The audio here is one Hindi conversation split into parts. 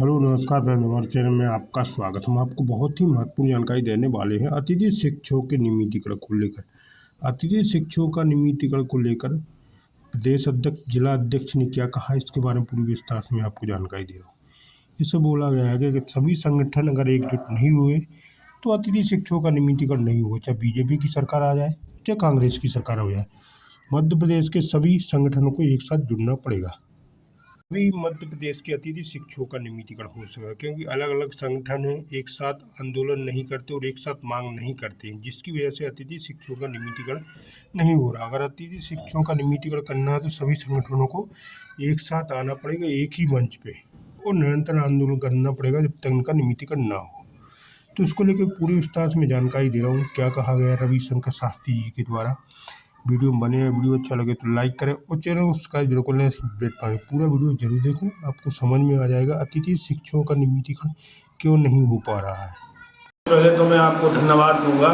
हेलो नमस्कार फ्रेंड्स, हमारे चैनल में आपका स्वागत। हम आपको बहुत ही महत्वपूर्ण जानकारी देने वाले हैं अतिथि शिक्षकों के नियमितीकरण को लेकर। अतिथि शिक्षकों का नियमितीकरण को लेकर प्रदेश अध्यक्ष जिला अध्यक्ष ने क्या कहा, इसके बारे में पूरी विस्तार से मैं आपको जानकारी दे रहा हूँ। इससे बोला गया है कि सभी संगठन अगर एकजुट नहीं हुए तो अतिथि शिक्षकों का नियमितीकरण नहीं हुआ, चाहे बीजेपी की सरकार आ जाए चाहे कांग्रेस की सरकार हो जाए। मध्य प्रदेश के सभी संगठनों को एक साथ जुड़ना पड़ेगा, भी मध्य प्रदेश के अतिथि शिक्षकों का नियमितीकरण हो सका, क्योंकि अलग अलग संगठन हैं, एक साथ आंदोलन नहीं करते और एक साथ मांग नहीं करते हैं, जिसकी वजह से अतिथि शिक्षकों का नियमितीकरण नहीं हो रहा। अगर अतिथि शिक्षकों का नियमितीकरण करना है तो सभी संगठनों को एक साथ आना पड़ेगा एक ही मंच पे और निरंतर आंदोलन करना पड़ेगा जब तक इनका नियमितीकरण ना हो। तो इसको लेकर पूरी विस्तार से मैं जानकारी दे रहा हूँ क्या कहा गया रविशंकर शास्त्री जी के द्वारा। वीडियो बने, वीडियो अच्छा लगे तो लाइक करें और चैनल को सब्सक्राइब बिल्कुल नहीं बेट पाएँ। पूरा वीडियो जरूर देखें, आपको समझ में आ जाएगा अतिथि शिक्षकों का नियमितीकरण क्यों नहीं हो पा रहा है। पहले तो मैं आपको धन्यवाद दूंगा,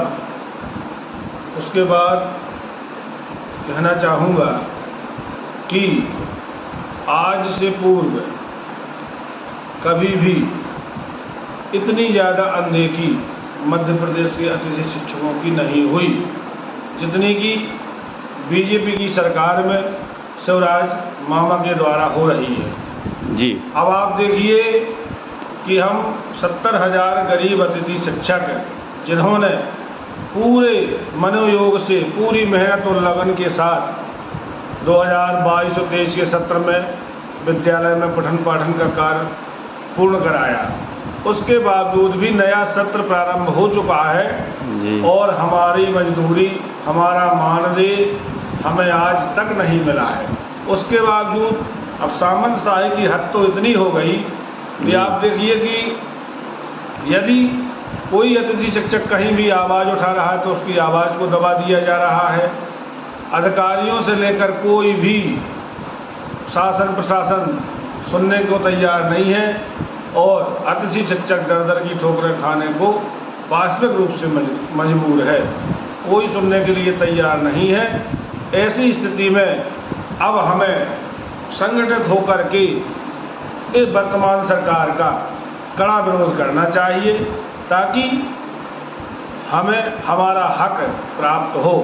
उसके बाद कहना चाहूँगा कि आज से पूर्व कभी भी इतनी ज़्यादा अनदेखी मध्य प्रदेश के अतिथि शिक्षकों की नहीं हुई जितनी कि बीजेपी की सरकार में शिवराज मामा के द्वारा हो रही है जी। अब आप देखिए कि हम 70,000 गरीब अतिथि शिक्षक जिन्होंने पूरे मनोयोग से पूरी मेहनत और लगन के साथ 2022-23 के सत्र में विद्यालय में पठन पाठन का कार्य पूर्ण कराया, उसके बावजूद भी नया सत्र प्रारंभ हो चुका है जी। और हमारी मजदूरी, हमारा मानदेय हमें आज तक नहीं मिला है। उसके बावजूद अब सामंत शाही की हद तो इतनी हो गई कि आप देखिए कि यदि कोई अतिथि शिक्षक कहीं भी आवाज़ उठा रहा है तो उसकी आवाज़ को दबा दिया जा रहा है। अधिकारियों से लेकर कोई भी शासन प्रशासन सुनने को तैयार नहीं है और अतिथि शिक्षक दर दर की ठोकरें खाने को वास्तविक रूप से मजबूर है, कोई सुनने के लिए तैयार नहीं है। ऐसी स्थिति में अब हमें संगठित होकर के इस वर्तमान सरकार का कड़ा विरोध करना चाहिए ताकि हमें हमारा हक प्राप्त हो।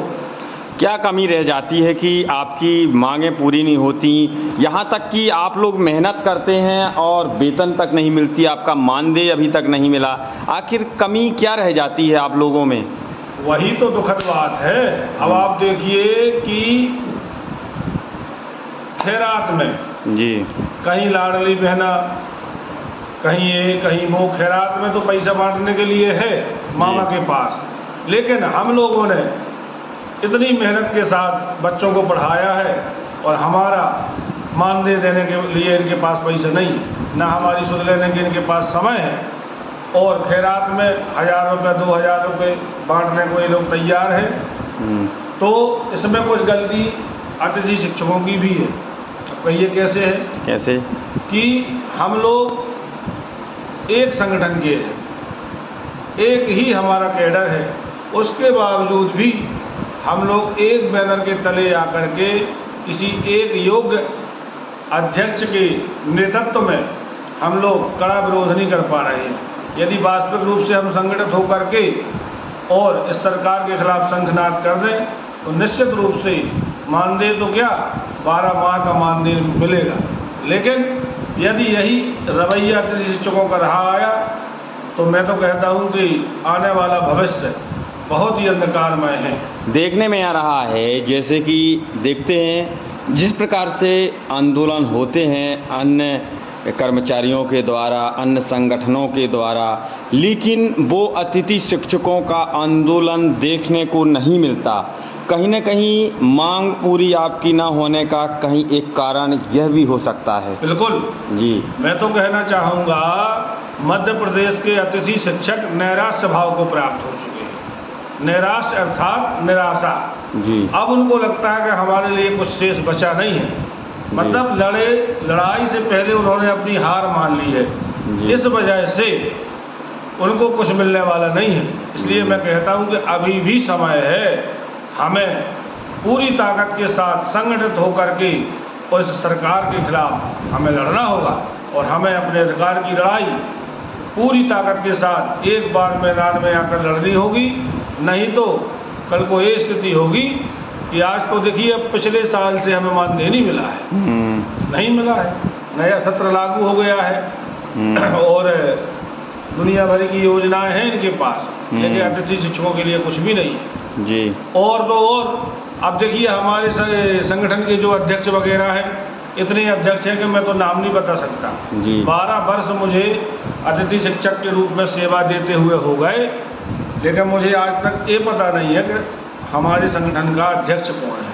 क्या कमी रह जाती है कि आपकी मांगें पूरी नहीं होती, यहाँ तक कि आप लोग मेहनत करते हैं और वेतन तक नहीं मिलती, आपका मानदेय अभी तक नहीं मिला, आखिर कमी क्या रह जाती है आप लोगों में? वही तो दुखद बात है। अब आप देखिए कि खैरात में जी कहीं लाडली बहना, कहीं ये कहीं वो, खैरात में तो पैसा बांटने के लिए है मामा के पास, लेकिन हम लोगों ने इतनी मेहनत के साथ बच्चों को पढ़ाया है और हमारा मानदेय देने के लिए इनके पास पैसा नहीं है, ना हमारी सुध लेने के इनके पास समय है और खैरात में 1000 रुपये 2000 रुपये बांटने को ये लोग तैयार हैं। तो इसमें कुछ गलती अतिथि शिक्षकों की भी है। अब कहिए कैसे है? कैसे कि हम लोग एक संगठन के हैं, एक ही हमारा कैडर है, उसके बावजूद भी हम लोग एक बैनर के तले आकर के किसी एक योग्य अध्यक्ष के नेतृत्व में हम लोग कड़ा विरोध नहीं कर पा रहे हैं। यदि वास्तविक रूप से हम संगठित होकर के और इस सरकार के खिलाफ शंखनाद कर दें तो निश्चित रूप से मानदेय तो क्या 12 माह का मानदेय मिलेगा, लेकिन यदि यही रवैया अतिथि शिक्षकों का रहा आया तो मैं तो कहता हूं कि आने वाला भविष्य बहुत ही अंधकारमय है। देखने में आ रहा है जैसे कि देखते हैं जिस प्रकार से आंदोलन होते हैं अन्य कर्मचारियों के द्वारा, अन्य संगठनों के द्वारा, लेकिन वो अतिथि शिक्षकों का आंदोलन देखने को नहीं मिलता। कहीं न कहीं मांग पूरी आपकी ना होने का कहीं एक कारण यह भी हो सकता है। बिल्कुल जी, मैं तो कहना चाहूँगा मध्य प्रदेश के अतिथि शिक्षक नैराश्य स्वभाव को प्राप्त हो चुके हैं। नैराश्य अर्थात निराशा जी। अब उनको लगता है कि हमारे लिए कुछ शेष बचा नहीं है, मतलब लड़ाई से पहले उन्होंने अपनी हार मान ली है, इस वजह से उनको कुछ मिलने वाला नहीं है। इसलिए मैं कहता हूं कि अभी भी समय है, हमें पूरी ताकत के साथ संगठित होकर के उस सरकार के खिलाफ हमें लड़ना होगा। और हमें अपने अधिकार की लड़ाई पूरी ताकत के साथ एक बार मैदान में आकर लड़नी होगी। नहीं तो कल को ये स्थिति होगी कि आज तो देखिए पिछले साल से हमें मानदेय नहीं मिला है, नहीं मिला है, नया सत्र लागू हो गया है और दुनिया भर की योजनाएं हैं इनके पास, लेकिन अतिथि शिक्षकों के लिए कुछ भी नहीं है जी। और तो और अब देखिए हमारे संगठन के जो अध्यक्ष वगैरह हैं, इतने अध्यक्ष हैं कि मैं तो नाम नहीं बता सकता जी। 12 वर्ष मुझे अतिथि शिक्षक के रूप में सेवा देते हुए हो गए, लेकिन मुझे आज तक ये पता नहीं है कि हमारे संगठन का अध्यक्ष कौन है।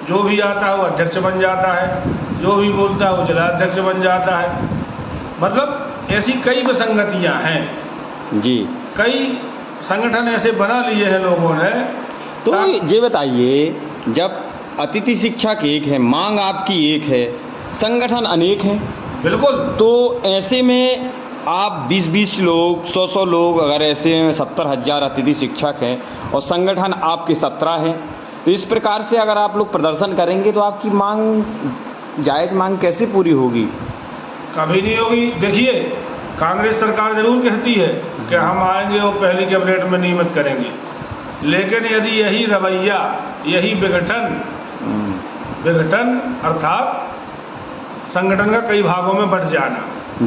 जो भी आता है वो अध्यक्ष बन जाता है, जो भी बोलता है वो जिला अध्यक्ष बन जाता है। मतलब ऐसी कई विसंगतियाँ हैं जी, कई संगठन ऐसे बना लिए हैं लोगों ने। तो ये बताइए, जब अतिथि शिक्षक एक है, मांग आपकी एक है, संगठन अनेक हैं, बिल्कुल, तो ऐसे में आप 20-20 लोग, 100-100 लोग, अगर ऐसे में 70,000 अतिथि शिक्षक हैं और संगठन आपके 17 हैं, तो इस प्रकार से अगर आप लोग प्रदर्शन करेंगे तो आपकी मांग, जायज़ मांग कैसे पूरी होगी? कभी नहीं होगी। देखिए कांग्रेस सरकार जरूर कहती है कि हम आएंगे और पहली कैबिनेट में नियमित करेंगे, लेकिन यदि यही रवैया, यही विघटन अर्थात संगठन का कई भागों में बंट जाना,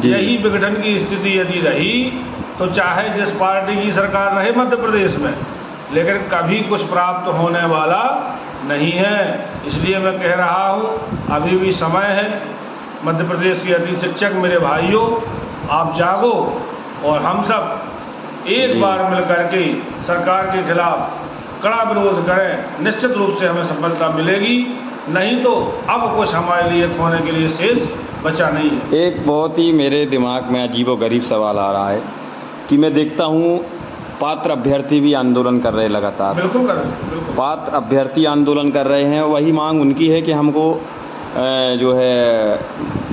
यही विघटन की स्थिति यदि रही तो चाहे जिस पार्टी की सरकार रहे मध्य प्रदेश में, लेकिन कभी कुछ प्राप्त होने वाला नहीं है। इसलिए मैं कह रहा हूँ अभी भी समय है। मध्य प्रदेश के अतिथि शिक्षक मेरे भाइयों, आप जागो और हम सब एक बार मिलकर के सरकार के खिलाफ कड़ा विरोध करें। निश्चित रूप से हमें सफलता मिलेगी, नहीं तो अब कुछ हमारे लिए खोने के लिए शेष बचा नहीं है। एक बहुत ही मेरे दिमाग में अजीबोगरीब सवाल आ रहा है कि मैं देखता हूँ पात्र अभ्यर्थी भी आंदोलन कर रहे हैं लगातार। बिल्कुल कर रहे हैं, बिल्कुल। पात्र अभ्यर्थी आंदोलन कर रहे हैं, वही मांग उनकी है कि हमको जो है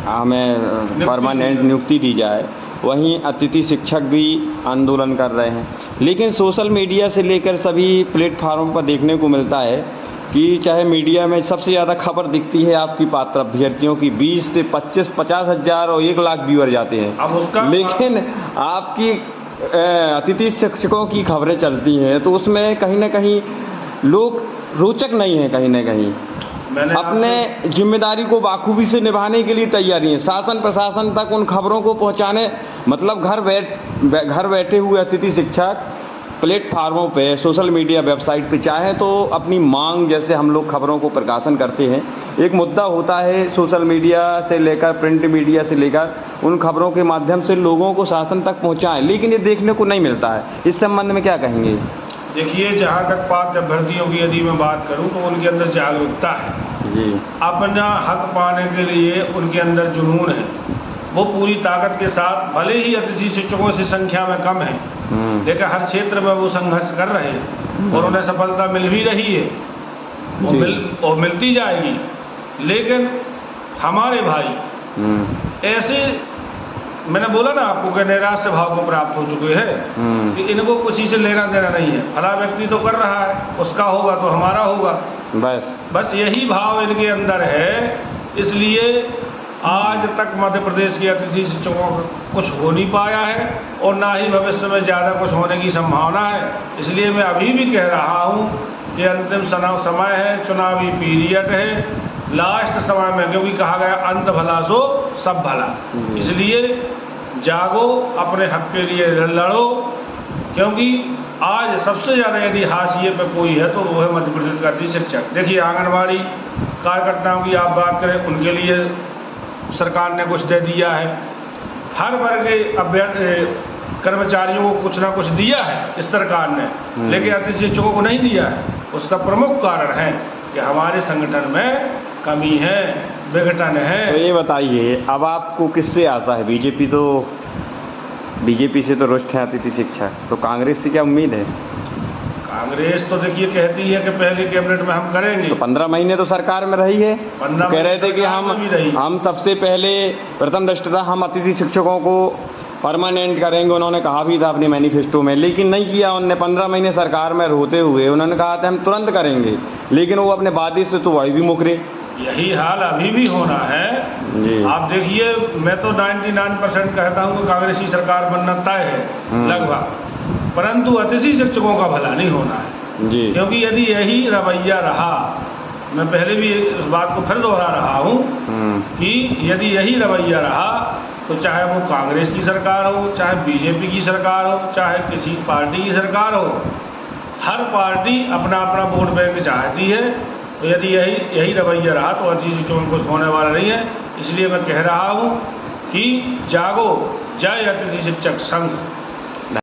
हमें परमानेंट नियुक्ति दी जाए। वहीं अतिथि शिक्षक भी आंदोलन कर रहे हैं, लेकिन सोशल मीडिया से लेकर सभी प्लेटफार्म पर देखने को मिलता है कि चाहे मीडिया में सबसे ज़्यादा खबर दिखती है आपकी पात्र अभ्यर्थियों की, 20 से 25-50 हज़ार और 1 लाख व्यूअर जाते हैं। अब उसका लेकिन आपकी अतिथि शिक्षकों की खबरें चलती हैं तो उसमें कहीं ना कहीं लोग रोचक नहीं है, कहीं ना कहीं अपने जिम्मेदारी को बाखूबी से निभाने के लिए तैयारी है। शासन प्रशासन तक उन खबरों को पहुंचाने, मतलब घर बैठे हुए अतिथि शिक्षक प्लेटफार्मों पे, सोशल मीडिया वेबसाइट पे चाहे तो अपनी मांग, जैसे हम लोग खबरों को प्रकाशन करते हैं, एक मुद्दा होता है सोशल मीडिया से लेकर प्रिंट मीडिया से लेकर उन खबरों के माध्यम से लोगों को शासन तक पहुंचाएं, लेकिन ये देखने को नहीं मिलता है। इस संबंध में क्या कहेंगे? देखिए, जहाँ तक पात्र अभ्यर्थियों की यदि मैं बात करूँ तो उनके अंदर जागरूकता है जी, अपना हक पाने के लिए उनके अंदर जुनून है। वो पूरी ताकत के साथ, भले ही अतिथि शिक्षकों से संख्या में कम है, लेकिन हर क्षेत्र में वो संघर्ष कर रहे हैं और उन्हें सफलता मिल भी रही है, वो मिलती जाएगी। लेकिन हमारे भाई ऐसे, मैंने बोला ना आपको कि नैराश्य भाव को प्राप्त हो चुके हैं कि इनको किसी से लेना देना नहीं है। फला व्यक्ति तो कर रहा है, उसका होगा तो हमारा होगा, बस यही भाव इनके अंदर है। इसलिए आज तक मध्य प्रदेश के अतिथि शिक्षकों को कुछ हो नहीं पाया है और ना ही भविष्य में ज़्यादा कुछ होने की संभावना है। इसलिए मैं अभी भी कह रहा हूँ कि अंतिम समय है, चुनावी पीरियड है, लास्ट समय में, क्योंकि कहा गया अंत भला सो सब भला। इसलिए जागो, अपने हक के लिए लड़ो, क्योंकि आज सबसे ज़्यादा यदि हाशिए पे कोई है तो वो है मध्य प्रदेश का अतिथि शिक्षक। देखिए, आंगनबाड़ी कार्यकर्ताओं की आप बात करें, उनके लिए सरकार ने कुछ दे दिया है। हर वर्ग के कर्मचारियों को कुछ ना कुछ दिया है इस सरकार ने, लेकिन अतिथि शिक्षकों को नहीं दिया है। उसका प्रमुख कारण है कि हमारे संगठन में कमी है, विघटन है। तो ये बताइए, अब आपको किससे आशा है? बीजेपी से तो रुष्ट है अतिथि शिक्षक, तो कांग्रेस से क्या उम्मीद है? कांग्रेस तो देखिए कहती है कि पहली कैबिनेट में हम करेंगे। तो 15 महीने तो सरकार में रही है, कह रहे थे कि हम सबसे पहले प्रथम दृष्टता हम अतिथि शिक्षकों को परमानेंट करेंगे, उन्होंने कहा भी था अपने मैनिफेस्टो में, लेकिन नहीं किया उन्होंने। 15 महीने सरकार में होते हुए उन्होंने कहा था हम तुरंत करेंगे, लेकिन वो अपने वादे से तो वही भी मुकरे। यही हाल अभी भी होना है। जी। आप देखिए, मैं तो 99% कहता हूँ कि कांग्रेस की सरकार बनना तय है लगभग, परंतु अतिथि शिक्षकों का भला नहीं होना है जी। क्योंकि यदि यही रवैया रहा, मैं पहले भी इस बात को फिर दोहरा रहा हूँ कि यदि यही रवैया रहा तो चाहे वो कांग्रेस की सरकार हो, चाहे बीजेपी की सरकार हो, चाहे किसी पार्टी की सरकार हो, हर पार्टी अपना अपना वोट बैंक चाहती है। तो यदि यही रवैया रहा तो अतिथि शिक्षकों में कुछ होने वाला नहीं है। इसलिए मैं कह रहा हूँ कि जागो, जय अतिथि शिक्षक संघ।